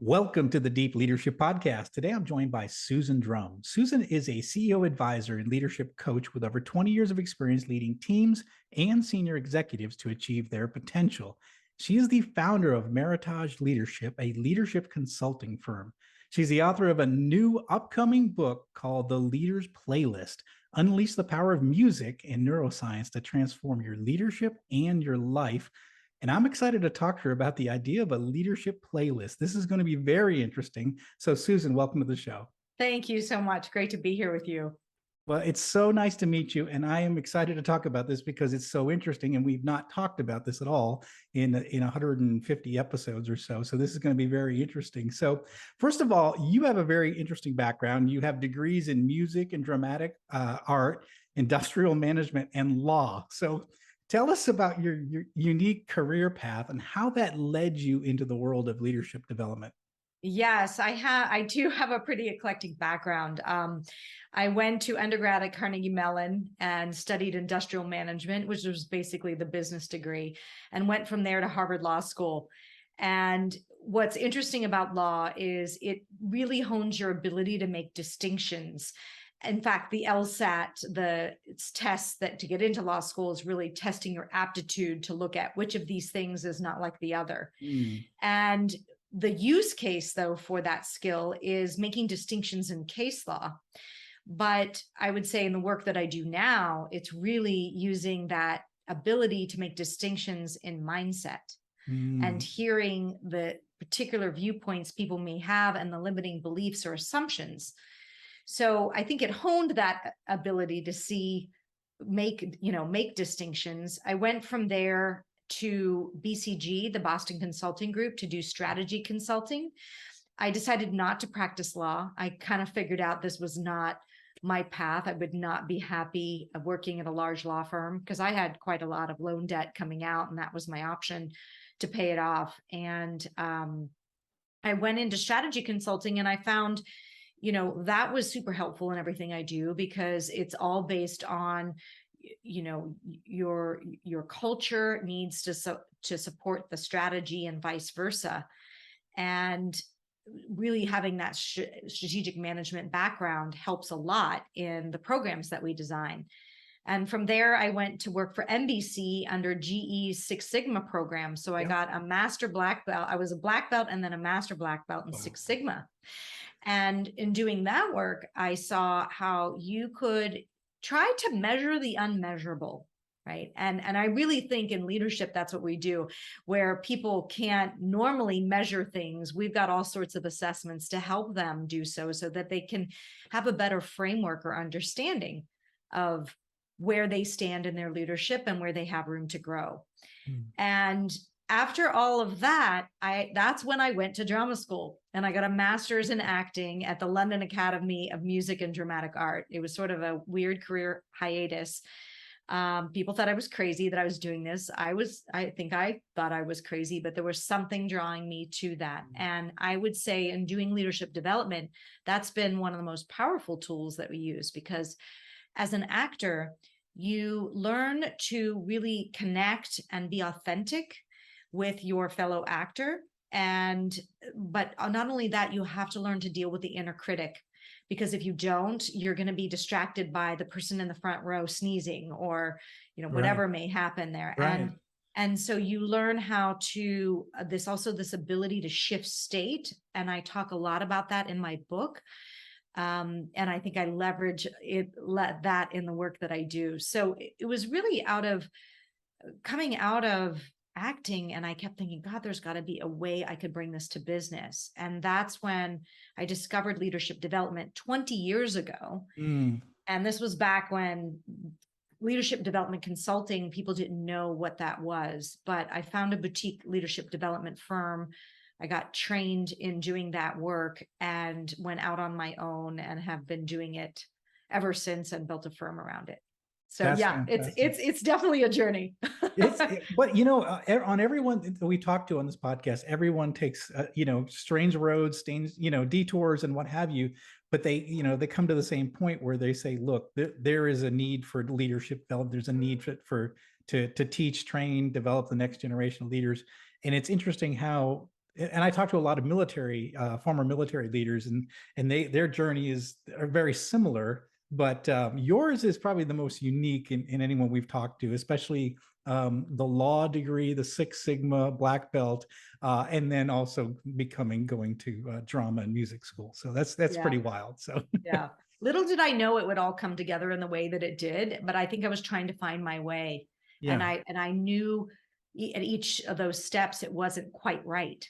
Welcome to the Deep Leadership Podcast. Today I'm joined by Susan Drumm. Susan is a CEO advisor and leadership coach with over 20 years of experience leading teams and senior executives to achieve their potential. She is the founder of Meritage Leadership, a leadership consulting firm. She's the author of a new upcoming book called The Leader's Playlist: Unleash the Power of Music and Neuroscience to Transform Your Leadership and Your Life. And I'm excited to talk to her about the idea of a leadership playlist. This is going to be very interesting. So, Susan, welcome to the show. Thank you so much. Great to be here with you. Well, it's so nice to meet you. And I am excited to talk about this because it's so interesting. And we've not talked about this at all in 150 episodes or so. So this is going to be very interesting. So first of all, you have a very interesting background. You have degrees in music and dramatic art, industrial management, and law. So tell us about your unique career path and how that led you into the world of leadership development. Yes, I do have a pretty eclectic background. I went to undergrad at Carnegie Mellon and studied industrial management, which was basically the business degree, and went from there to Harvard Law School. And what's interesting about law is it really hones your ability to make distinctions. In fact, the LSAT, its tests that to get into law school is really testing your aptitude to look at which of these things is not like the other. And the use case, though, for that skill is making distinctions in case law. But I would say in the work that I do now, it's really using that ability to make distinctions in mindset and hearing the particular viewpoints people may have and the limiting beliefs or assumptions. So I think it honed that ability to make distinctions. I went from there to BCG, the Boston Consulting Group, to do strategy consulting. I decided not to practice law. I kind of figured out this was not my path. I would not be happy working at a large law firm because I had quite a lot of loan debt coming out, and that was my option to pay it off. And I went into strategy consulting, and I found that was super helpful in everything I do because it's all based on your culture needs to support the strategy and vice versa. And really having that strategic management background helps a lot in the programs that we design. And from there, I went to work for NBC under GE's Six Sigma program. So I got a master black belt. I was a black belt and then a master black belt in Six Sigma. And in doing that work, I saw how you could try to measure the unmeasurable, right? And I really think in leadership, that's what we do, where people can't normally measure things. We've got all sorts of assessments to help them do so that they can have a better framework or understanding of where they stand in their leadership and where they have room to grow. And after all of that, that's when I went to drama school and I got a master's in acting at the London Academy of Music and Dramatic Art. It was sort of a weird career hiatus. People thought I was crazy that I was doing this. I think I thought I was crazy, but there was something drawing me to that. And I would say in doing leadership development, that's been one of the most powerful tools that we use because as an actor, you learn to really connect and be authentic with your fellow actor. But not only that, you have to learn to deal with the inner critic, because if you don't, you're going to be distracted by the person in the front row sneezing or, whatever may happen there. Right. And so you learn how to this ability to shift state. And I talk a lot about that in my book. And I think I leverage that in the work that I do. So it was really coming out of acting, and I kept thinking, God, there's got to be a way I could bring this to business. And that's when I discovered leadership development 20 years ago. And this was back when leadership development consulting, people didn't know what that was, but I found a boutique leadership development firm. I got trained in doing that work and went out on my own and have been doing it ever since and built a firm around it. So That's yeah, fantastic. it's definitely a journey. But on everyone that we talk to on this podcast, everyone takes strange roads, detours, and what have you. But they come to the same point where they say, look, there is a need for leadership development. There's a need to teach, train, develop the next generation of leaders. And it's interesting how and I talk to a lot of former military leaders, and their journey are very similar. But yours is probably the most unique in anyone we've talked to, especially the law degree, the Six Sigma black belt, and then also going to drama and music school. So that's Yeah. pretty wild. So Yeah. Little did I know it would all come together in the way that it did, but I think I was trying to find my way. And yeah, I knew at each of those steps it wasn't quite right.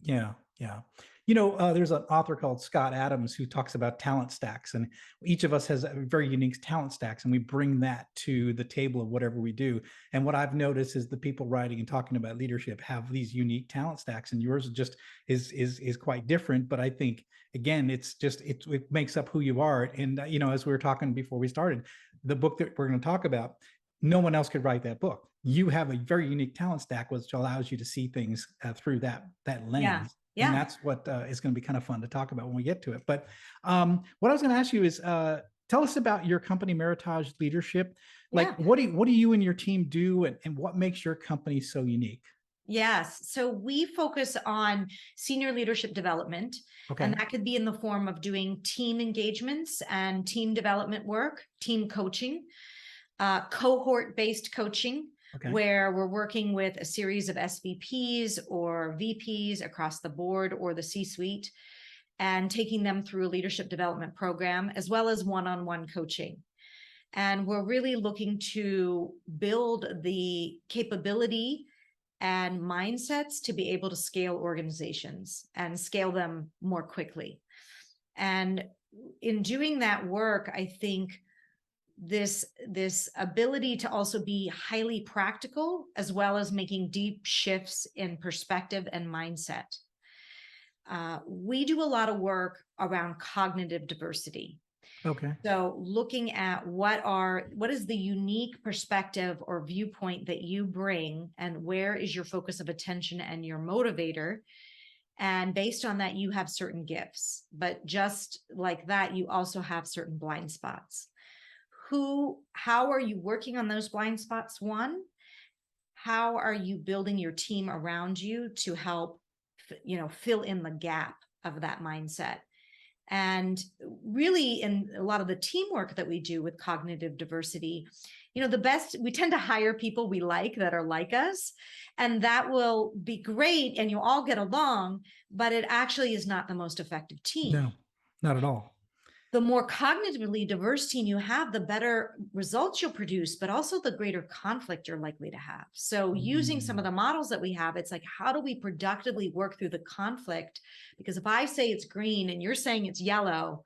yeah, yeah. There's an author called Scott Adams who talks about talent stacks, and each of us has a very unique talent stacks, and we bring that to the table of whatever we do. And what I've noticed is the people writing and talking about leadership have these unique talent stacks, and yours just is quite different. But I think again, it makes up who you are. And as we were talking before we started, the book that we're going to talk about, no one else could write that book. You have a very unique talent stack, which allows you to see things through that Yeah. lens, and Yeah. that's what is going to be kind of fun to talk about when we get to it. But what I was going to ask you is, tell us about your company, Meritage Leadership. Yeah. Like, what do you and your team do, and what makes your company so unique? Yes. So we focus on senior leadership development, and Okay. that could be in the form of doing team engagements and team development work, team coaching, cohort-based coaching, Okay. where we're working with a series of SVPs or VPs across the board or the C-suite and taking them through a leadership development program, as well as one-on-one coaching. And we're really looking to build the capability and mindsets to be able to scale organizations and scale them more quickly. And in doing that work, I think this ability to also be highly practical, as well as making deep shifts in perspective and mindset. We do a lot of work around cognitive diversity. Okay. So looking at what is the unique perspective or viewpoint that you bring, and where is your focus of attention and your motivator. And based on that, you have certain gifts, but just like that, you also have certain blind spots. How are you working on those blind spots? One, how are you building your team around you to help, fill in the gap of that mindset? And really, in a lot of the teamwork that we do with cognitive diversity, we tend to hire people we like that are like us, and that will be great and you all get along, but it actually is not the most effective team. No, not at all. The more cognitively diverse team you have, the better results you'll produce, but also the greater conflict you're likely to have. So using some of Mm, the models that we have, it's like, how do we productively work through the conflict? Because if I say it's green and you're saying it's yellow,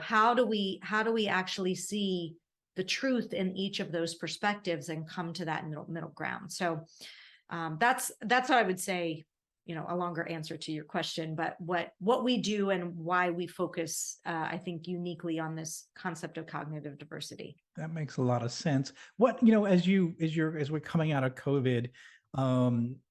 how do we actually see the truth in each of those perspectives and come to that middle ground? So that's what I would say, a longer answer to your question, but what we do and why we focus, I think, uniquely on this concept of cognitive diversity. that makes a lot of sense. What, as we're coming out of COVID,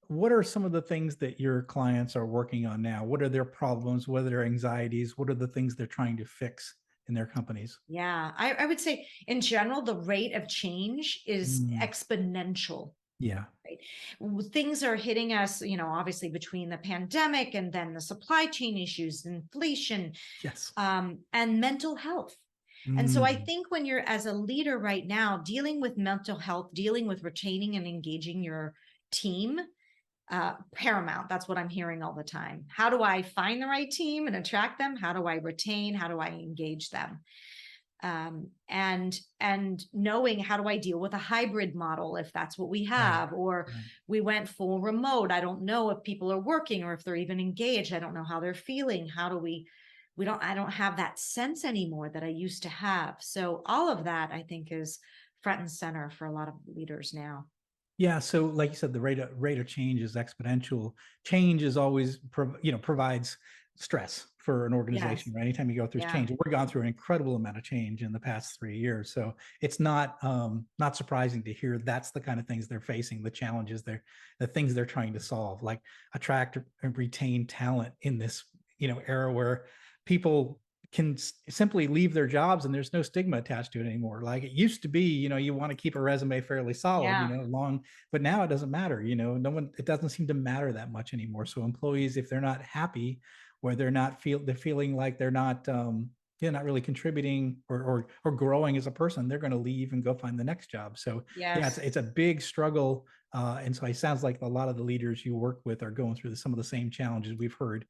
what are some of the things that your clients are working on now? What are their problems? What are their anxieties? What are the things they're trying to fix in their companies? Yeah, I would say in general, the rate of change is Mm, exponential. yeah. Right? Things are hitting us, obviously between the pandemic and then the supply chain issues, inflation, Yes. and mental health. And so I Mm, think when you're as a leader right now, dealing with mental health, dealing with retaining and engaging your team, paramount. That's what I'm hearing all the time. How do I find the right team and attract them? How do I retain? How do I engage them? And knowing, how do I deal with a hybrid model if that's what we right. have, or Right. we went full remote. I don't know if people are working or if they're even engaged. I don't know how they're feeling. How do we don't I don't have that sense anymore that I used to have. So all of that, I think, is front and center for a lot of leaders now. Yeah, so like you said, the rate of change is exponential. Change is always provides stress for an Yes. organization, right? Anytime you go through Yeah. change, we've gone through an incredible amount of change in the past 3 years, so it's not surprising to hear that's the kind of things they're facing, the things they're trying to solve, like attract and retain talent in this era where people can simply leave their jobs and there's no stigma attached to it anymore. Like it used to be, you want to keep a resume fairly solid, Yeah. long, but now it doesn't matter, no one, it doesn't seem to matter that much anymore. So employees, if they're not happy, or they're feeling like they're not, not really contributing or growing as a person, they're going to leave and go find the next job. So yeah, Yes. it's a big struggle. And so it sounds like a lot of the leaders you work with are going through some of the same challenges we've heard,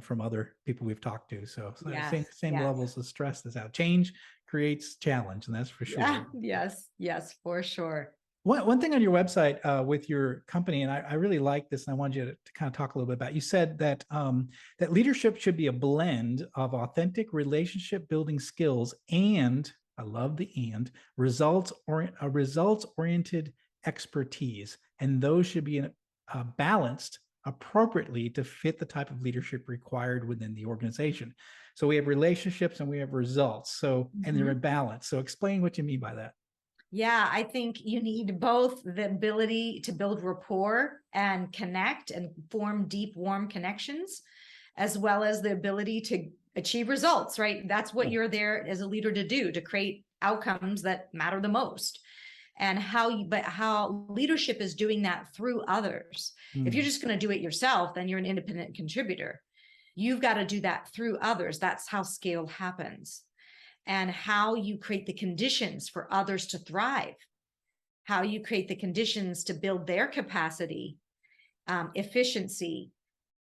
from other people we've talked to. So Yes. same Yes. levels of stress that's out. Change creates challenge, and that's for Yeah. sure. Yes. Yes, for sure. One thing on your website, with your company, and I really like this, and I wanted you to kind of talk a little bit about. You said that that leadership should be a blend of authentic relationship building skills and, I love the and, results oriented expertise, and those should be balanced appropriately to fit the type of leadership required within the organization. So we have relationships and we have results. So, and they're Mhm. in balance. So explain what you mean by that. Yeah, I think you need both the ability to build rapport and connect and form deep, warm connections, as well as the ability to achieve results, right? That's what Cool. you're there as a leader to do, to create outcomes that matter the most. And how leadership is doing that through others. If you're Mm. just going to do it yourself, then you're an independent contributor. You've got to do that through others. That's how scale happens. And how you create the conditions for others to thrive, how you create the conditions to build their capacity, efficiency,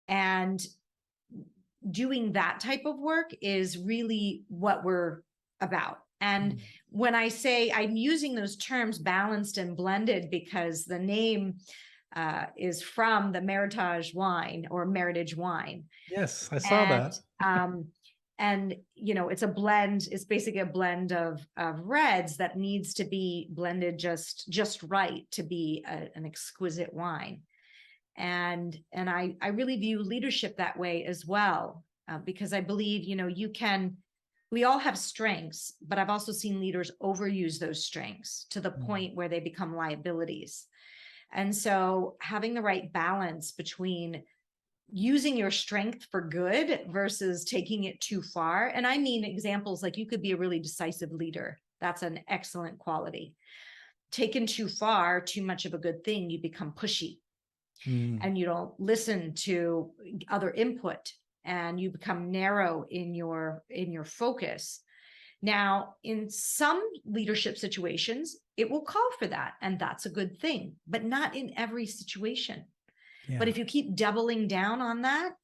and doing that type of work is really what we're about. And Mm. when I say I'm using those terms balanced and blended, because the name is from the Meritage wine or Meritage wine. Yes, I saw And that. it's a blend. It's basically a blend of reds that needs to be blended just right to be an exquisite wine. And I really view leadership that way as well, because I believe we all have strengths, but I've also seen leaders overuse those strengths to the Mm. point where they become liabilities. And so having the right balance between using your strength for good versus taking it too far. And I mean examples like you could be a really decisive leader. That's an excellent quality. Taken too far, too much of a good thing, you become pushy Mm. and you don't listen to other input and you become narrow in your focus. Now, in some leadership situations, it will call for that, and that's a good thing, but not in every situation. But Yeah. if you keep doubling down on that,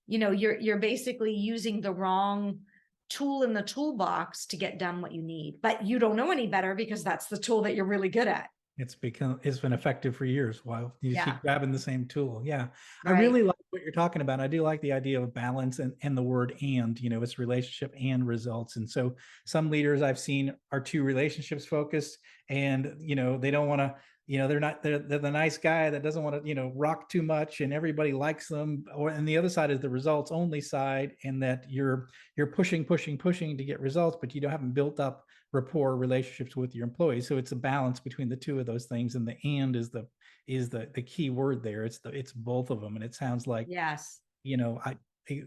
you're basically using the wrong tool in the toolbox to get done what you need, but you don't know any better because that's the tool that you're really good at. It's been effective for years while you just Yeah. keep grabbing the same tool. Yeah. I Right. really like what you're talking about. I do like the idea of balance and the word and, it's relationship and results. And so some leaders I've seen are too relationships focused, and, they don't want to, they're the nice guy that doesn't want to, rock too much and everybody likes them. And the other side is the results only side, and that you're pushing to get results, but haven't built up rapport relationships with your employees. So it's a balance between the two of those things, and the and is the key word there. It's both of them, and it sounds like, Yes. I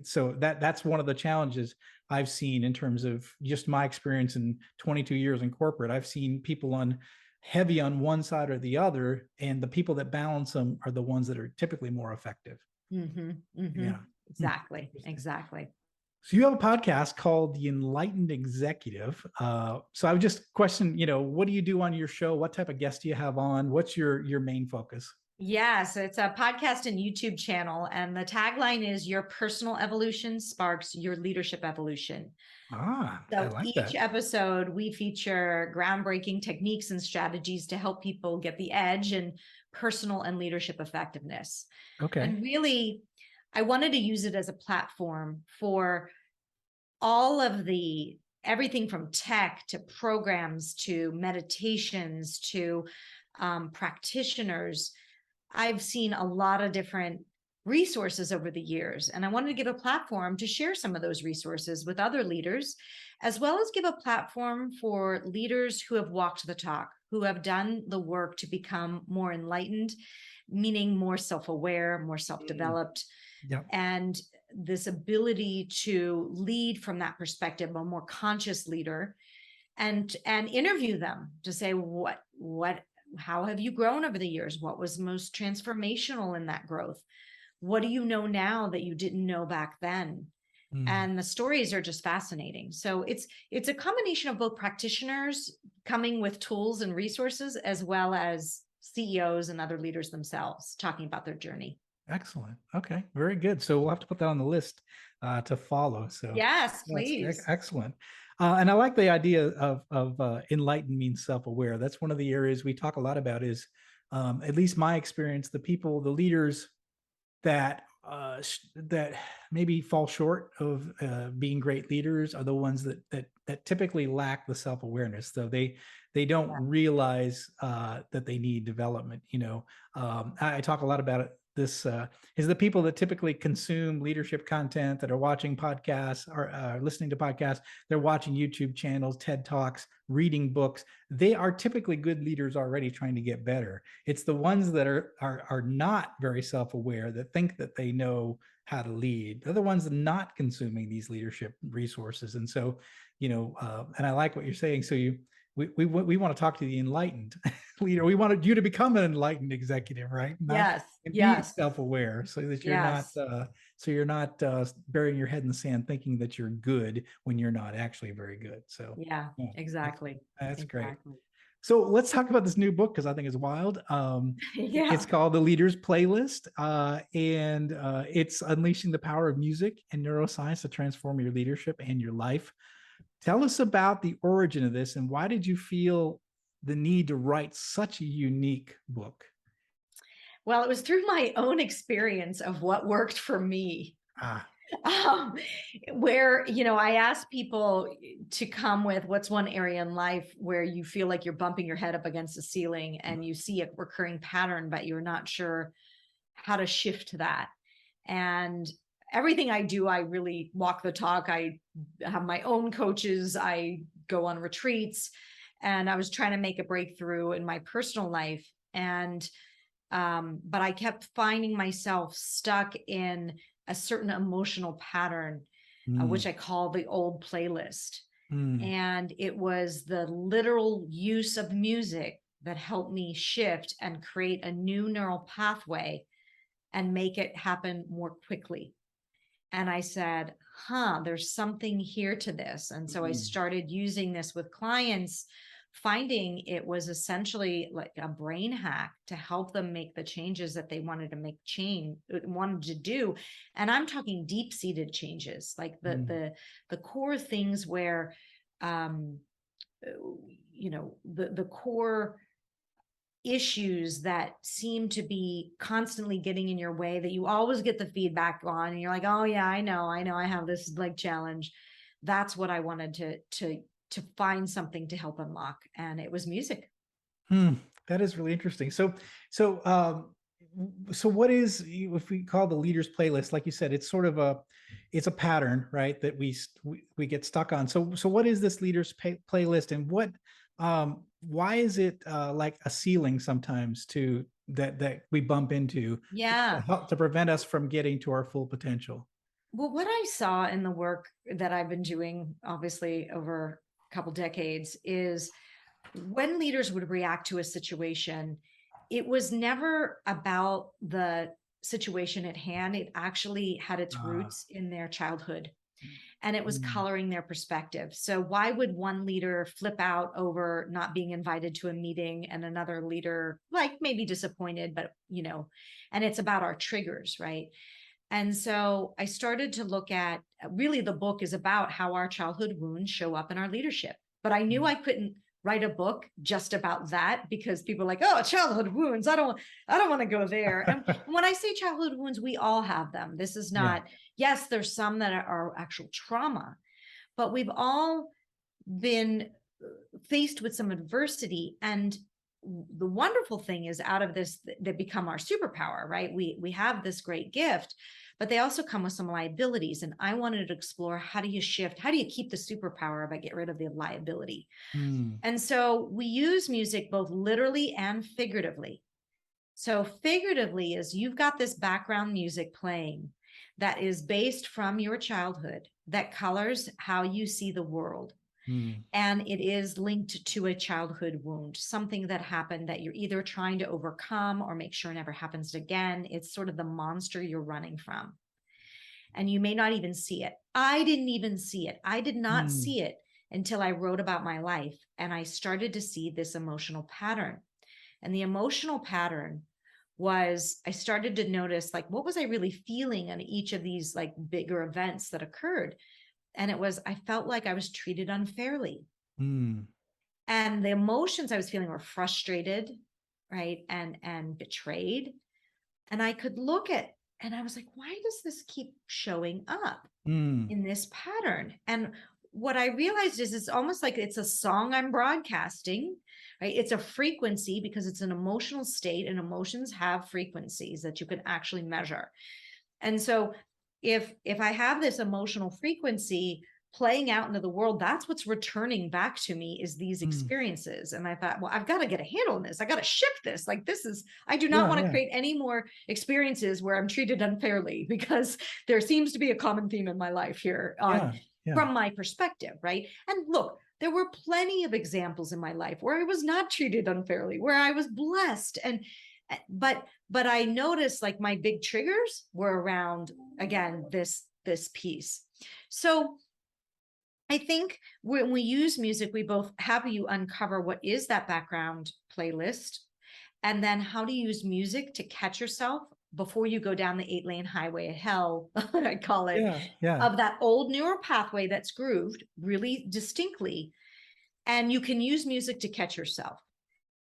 so that's one of the challenges I've seen in terms of just my experience in 22 years in corporate. I've seen people on heavy on one side or the other, and the people that balance them are the ones that are typically more effective. Mm-hmm. Mm-hmm. Yeah. Hmm. Exactly. Interesting. Exactly. So you have a podcast called The Enlightened Executive. So I would just question, what do you do on your show? What type of guests do you have on? What's your main focus? Yeah, so it's a podcast and YouTube channel, and the tagline is "Your personal evolution sparks your leadership evolution." I So like each that. episode, we feature groundbreaking techniques and strategies to help people get the edge in personal and leadership effectiveness. Okay. And really, I wanted to use it as a platform for all of the everything from tech to programs to meditations to practitioners. I've seen a lot of different resources over the years, and I wanted to give a platform to share some of those resources with other leaders, as well as give a platform for leaders who have walked the talk, who have done the work to become more enlightened, meaning more self aware, more self Mm. developed. Yep. And this ability to lead from that perspective, a more conscious leader, and interview them to say, what how have you grown over the years? What was most transformational in that growth? What do you know now that you didn't know back then? Mm. And the stories are just fascinating. So it's a combination of both practitioners coming with tools and resources, as well as CEOs and other leaders themselves talking about their journey. Excellent. Okay, very good. So we'll have to put that on the list to follow. So Yes, that's please. excellent. And I like the idea of enlightened means self-aware. That's one of the areas we talk a lot about. Is at least my experience, the people, the leaders that that maybe fall short of being great leaders are the ones that typically lack the self-awareness. So they don't Yeah. realize that they need development. I talk a lot about it. This is the people that typically consume leadership content, that are watching podcasts or listening to podcasts. They're watching YouTube channels, TED Talks, reading books. They are typically good leaders already trying to get better. It's the ones that are not very self-aware, that think that they know how to lead. They're the ones that are not consuming these leadership resources. And so, and I like what you're saying. So we want to talk to the enlightened leader. We wanted you to become an enlightened executive, right? Not Yes. and be Yes. self-aware, so that Yes. you're not burying your head in the sand thinking that you're good when you're not actually very good. So Yeah, yeah, exactly. that's great. Exactly. So let's talk about this new book, because I think it's wild. It's Yeah. called The Leader's Playlist, and it's unleashing the power of music and neuroscience to transform your leadership and your life. Tell us about the origin of this, and why did you feel the need to write such a unique book? Well, it was through my own experience of what worked for me. Ah, Um, where, I ask people to come with what's one area in life where you feel like you're bumping your head up against the ceiling and you see a recurring pattern, but you're not sure how to shift that. And everything I do, I really walk the talk. I have my own coaches, I go on retreats, and I was trying to make a breakthrough in my personal life. And but I kept finding myself stuck in a certain emotional pattern, which mm, I call the old playlist. mm, And it was the literal use of music that helped me shift and create a new neural pathway and make it happen more quickly. And I said, there's something here to this. And so I mm, started using this with clients, finding it was essentially like a brain hack to help them make the changes that they wanted to wanted to do. And I'm talking deep-seated changes, like the mm, the core things where um the core issues that seem to be constantly getting in your way, that you always get the feedback on, and you're like, oh yeah, I know I have this like challenge. That's what I wanted to find something to help unlock, and it was music. hmm. That is really interesting. So what is, if we call the leaders playlist, like you said, it's sort of it's a pattern, right? That we get stuck on. So what is this leaders playlist, and why is it like a ceiling sometimes to that we bump into to Yeah. help to prevent us from getting to our full potential? Well, what I saw in the work that I've been doing, obviously over a couple decades, is when leaders would react to a situation, it was never about the situation at hand. It actually had its Uh, roots in their childhood, and it was mm, coloring their perspective. So, why would one leader flip out over not being invited to a meeting and another leader, like, maybe disappointed, but, and it's about our triggers, right? And so I started to look at, really, the book is about how our childhood wounds show up in our leadership. But I knew mm, I couldn't write a book just about that, because people are like, oh, childhood wounds. I don't want to go there. And when I say childhood wounds, we all have them. This is yeah. not, yes, there's some that are actual trauma, but we've all been faced with some adversity. And the wonderful thing is, out of this, they become our superpower, right? We have this great gift, but they also come with some liabilities. And I wanted to explore, how do you shift, how do you keep the superpower but get rid of the liability? Mm, And so we use music both literally and figuratively. So figuratively is, you've got this background music playing, that is based from your childhood that colors how you see the world. Mm, And it is linked to a childhood wound, something that happened that you're either trying to overcome or make sure never happens again. It's sort of the monster you're running from. And you may not even see it. I didn't even see it. I did not mm, see it until I wrote about my life and I started to see this emotional pattern. And the emotional pattern was I started to notice, like, what was I really feeling on each of these like bigger events that occurred? And it was, I felt like I was treated unfairly. mm, And the emotions I was feeling were frustrated, right? And betrayed. And I could look at, and I was like, why does this keep showing up mm, in this pattern? And what I realized is it's almost like it's a song I'm broadcasting, right? It's a frequency because it's an emotional state, and emotions have frequencies that you can actually measure. And so if I have this emotional frequency playing out into the world, that's what's returning back to me is these mm. experiences. And I thought, well, I've got to get a handle on this. I got to shift this. Like, this is, I do not Yeah, want to yeah, create any more experiences where I'm treated unfairly, because there seems to be a common theme in my life here on, yeah, yeah. from my perspective, right? And look, there were plenty of examples in my life where I was not treated unfairly, where I was blessed. And but I noticed like my big triggers were around, again, this piece. So I think when we use music, we both have you uncover what is that background playlist, and then how to use music to catch yourself before you go down the 8-lane highway of hell, I call it, Yeah, yeah, of that old neural pathway that's grooved really distinctly. And you can use music to catch yourself,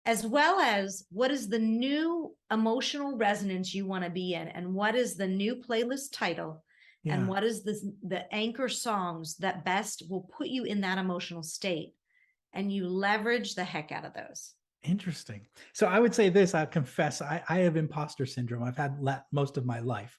as well as what is the new emotional resonance you want to be in, and what is the new playlist title, and yeah. what is the anchor songs that best will put you in that emotional state, and you leverage the heck out of those. Interesting. So I would say this, I confess, I have imposter syndrome. I've had most of my life,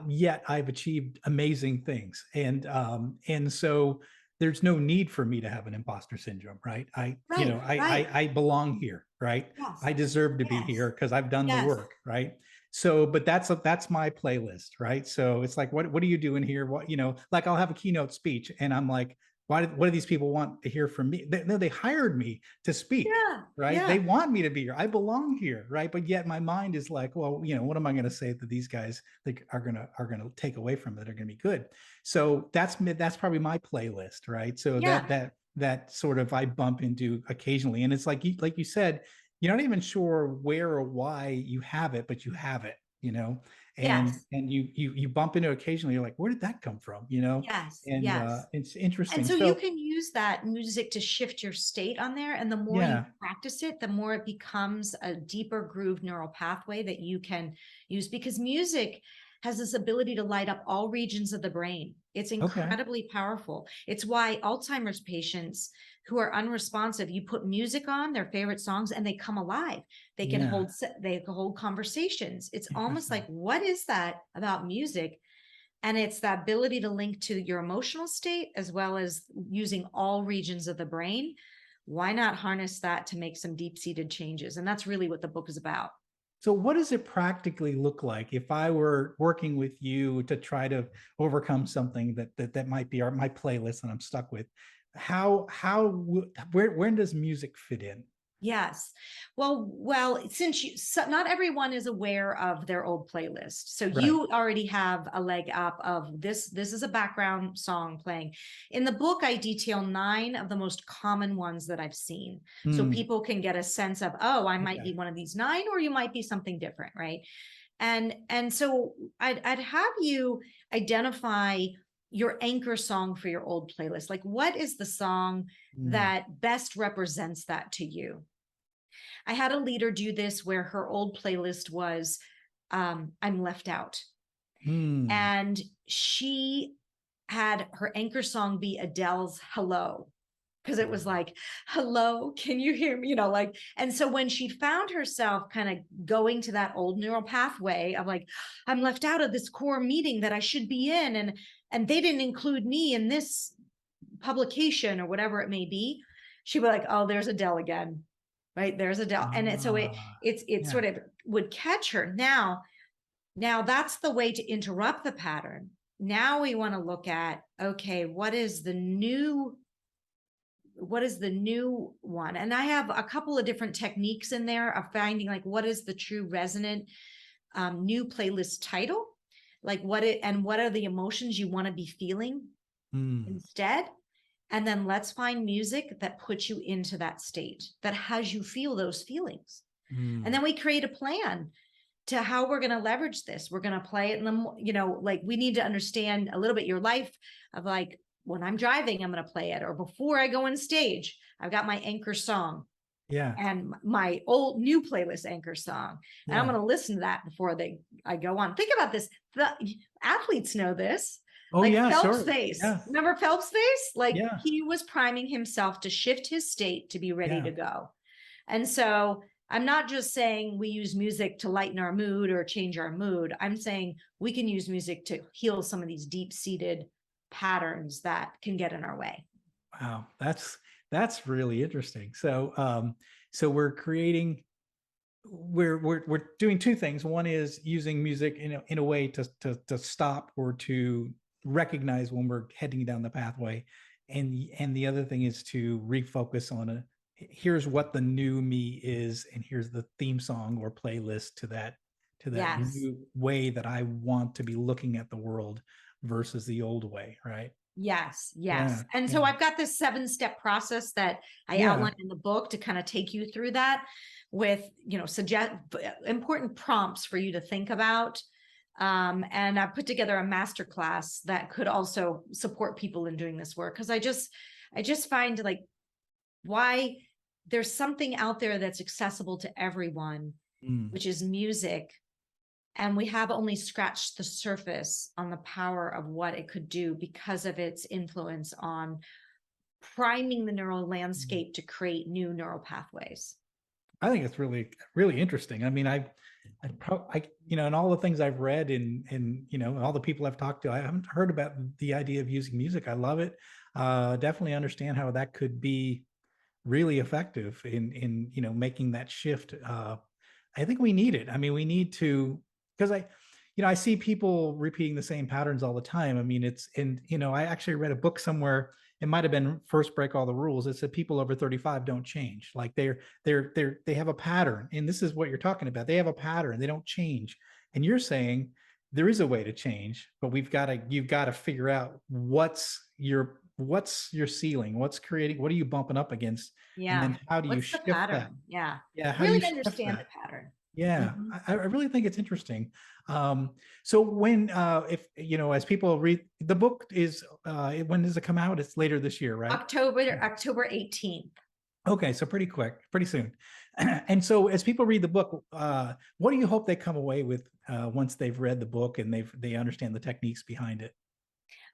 yet I've achieved amazing things. And so there's no need for me to have an imposter syndrome, right? Right, right. I belong here, right? Yes, I deserve to be yes, here because I've done the yes. work, right? So, but that's my playlist, right? So it's like, what are you doing here? What, like I'll have a keynote speech and I'm like, what do these people want to hear from me? They hired me to speak, Yeah, right? They yeah, want me to be here. I belong here, right? But yet my mind is like, well, what am I going to say that these guys are gonna take away from it? Are going to be good. So that's probably my playlist, right? So yeah. that sort of I bump into occasionally, and it's like you said, you're not even sure where or why you have it, but you have it, and Yes, you bump into it occasionally. You're like, where did that come from? yes, And yes. it's And interesting. so you So can use that music to shift your state on there. And the more you yeah, practice it, the more it becomes a deeper groove neural pathway that you can use, because music has this ability to light up all regions of the brain. It's okay, incredibly powerful. It's why Alzheimer's patients who are unresponsive, you put music on their favorite songs and they come alive. yeah, They can hold conversations. It's almost interesting. like, what is that about music? And it's that ability to link to your emotional state as well as using all regions of the brain. Why not harness that to make some deep seated changes? And that's really what the book is about. So what does it practically look like if I were working with you to try to overcome something that might be my playlist and I'm stuck with? Where does music fit in? Yes. Well, since not everyone is aware of their old playlist. So Right. you already have a leg up of this is a background song playing. In the book, I detail 9 of the most common ones that I've seen. So Mm, people can get a sense of, oh, I might be okay. one of these 9, or you might be something different, right? And so I'd have you identify your anchor song for your old playlist. Like, what is the song Mm, that best represents that to you? I had a leader do this where her old playlist was I'm Left Out. mm. And she had her anchor song be Adele's Hello, because it was like, hello, can you hear me? Like, and so when she found herself kind of going to that old neural pathway of like, I'm left out of this core meeting that I should be in, and they didn't include me in this publication or whatever it may be, she'd be like, oh, there's Adele again, right? There's Adele. And so Ah, it yeah. sort of would catch her. Now, Now that's the way to interrupt the pattern. Now we want to look at, okay, what is the new one? And I have a couple of different techniques in there of finding like what is the true resonant new playlist title, like what are the emotions you want to be feeling instead. And then let's find music that puts you into that state, that has you feel those feelings. And then we create a plan to how we're going to leverage this. We're going to play it in the, like we need to understand a little bit your life of like, when I'm driving, I'm going to play it. Or before I go on stage, I've got my anchor song. Yeah. And my old new playlist anchor song. And Yeah. I'm going to listen to that before I go on. Think about this. The athletes know this. Oh, like yeah, Phelps' sure. face. Yeah. Remember Phelps' face? Like Yeah. he was priming himself to shift his state to be ready Yeah. to go. And so I'm not just saying we use music to lighten our mood or change our mood. I'm saying we can use music to heal some of these deep-seated patterns that can get in our way. Wow, that's really interesting. So so we're creating we're doing two things. One is using music in a way to stop or to recognize when we're heading down the pathway, and the other thing is to refocus on here's what the new me is, and here's the theme song or playlist to that Yes. new way that I want to be looking at the world versus the old way, right? Yes. Yeah, And so I've got this 7-step process that I yeah. outlined in the book to kind of take you through that with, suggest important prompts for you to think about. And I put together a masterclass that could also support people in doing this work. Cause I just find like why there's something out there that's accessible to everyone, which is music. And we have only scratched the surface on the power of what it could do because of its influence on priming the neural landscape to create new neural pathways. I think it's really, really interesting. I mean, in all the things I've read and all the people I've talked to, I haven't heard about the idea of using music. I love it. Definitely understand how that could be really effective in making that shift. I think we need it. I mean, we need to, because I see people repeating the same patterns all the time. I mean, I actually read a book somewhere. It might have been First Break All the Rules. It said people over 35 don't change. Like they have a pattern, and this is what you're talking about. They have a pattern. They don't change. And you're saying there is a way to change, but you've got to figure out what's your ceiling, what are you bumping up against, and Yeah. then how do you What's the shift that? pattern? Yeah. Yeah, how do Really you shift understand the that? pattern. Yeah, Mhm. I really think it's interesting. So when if as people read the book, when does it come out? It's later this year, right? October 18th. Okay, so pretty quick, pretty soon. And so as people read the book, what do you hope they come away with once they've read the book and they understand the techniques behind it?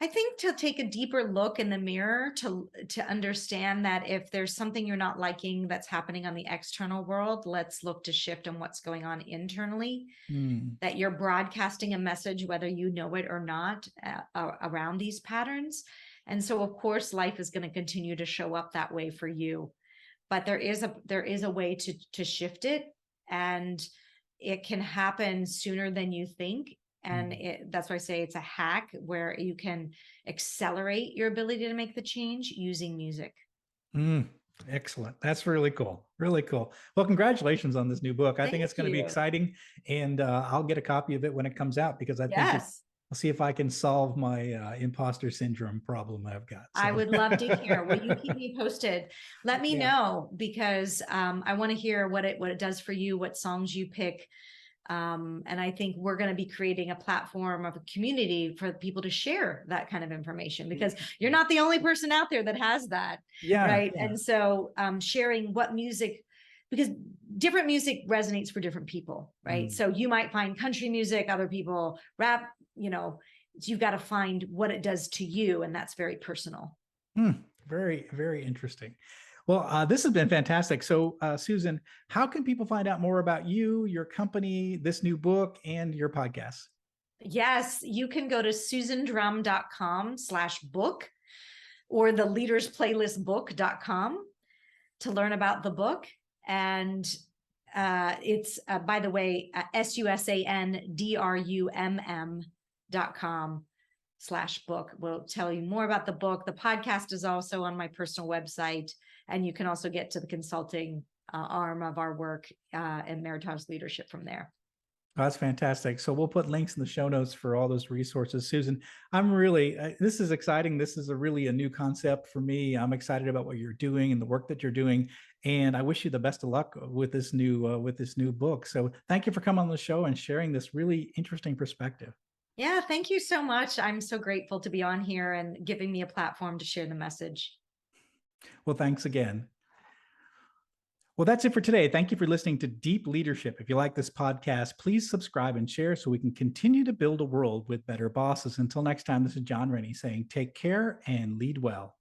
I think to take a deeper look in the mirror to understand that if there's something you're not liking that's happening on the external world, let's look to shift on what's going on internally. That you're broadcasting a message, whether you know it or not, around these patterns. And so, of course, life is going to continue to show up that way for you. But there is a way to shift it, and it can happen sooner than you think. And that's why I say it's a hack where you can accelerate your ability to make the change using music. Excellent. That's really cool. Really cool. Well, congratulations on this new book. I think Thank it's going to be you. exciting, and I'll get a copy of it when it comes out because I think Yes. I'll see if I can solve my imposter syndrome problem I've got. I So would love to hear. Will you keep me posted? Let me yeah. know because I want to hear what it does for you, what songs you pick. And I think we're going to be creating a platform of a community for people to share that kind of information because you're not the only person out there that has that. Yeah. Right. Yeah. And so sharing what music, because different music resonates for different people. Right. So you might find country music, other people rap, you've got to find what it does to you. And that's very personal. Very, very interesting. Well, this has been fantastic. So, Susan, how can people find out more about you, your company, this new book, and your podcast? Yes, you can go to susandrumm.com/book or the leadersplaylistbook.com to learn about the book. And It's by the way, SUSANDRUMM.com/book will tell you more about the book. The podcast is also on my personal website, and you can also get to the consulting arm of our work and Meritage Leadership from there. That's fantastic. So we'll put links in the show notes for all those resources. Susan, this is exciting. This is a new concept for me. I'm excited about what you're doing and the work that you're doing. And I wish you the best of luck with this new book. So thank you for coming on the show and sharing this really interesting perspective. Yeah, thank you so much. I'm so grateful to be on here and giving me a platform to share the message. Well, thanks again. Well, that's it for today. Thank you for listening to Deep Leadership. If you like this podcast, please subscribe and share so we can continue to build a world with better bosses. Until next time, this is John Rennie saying take care and lead well.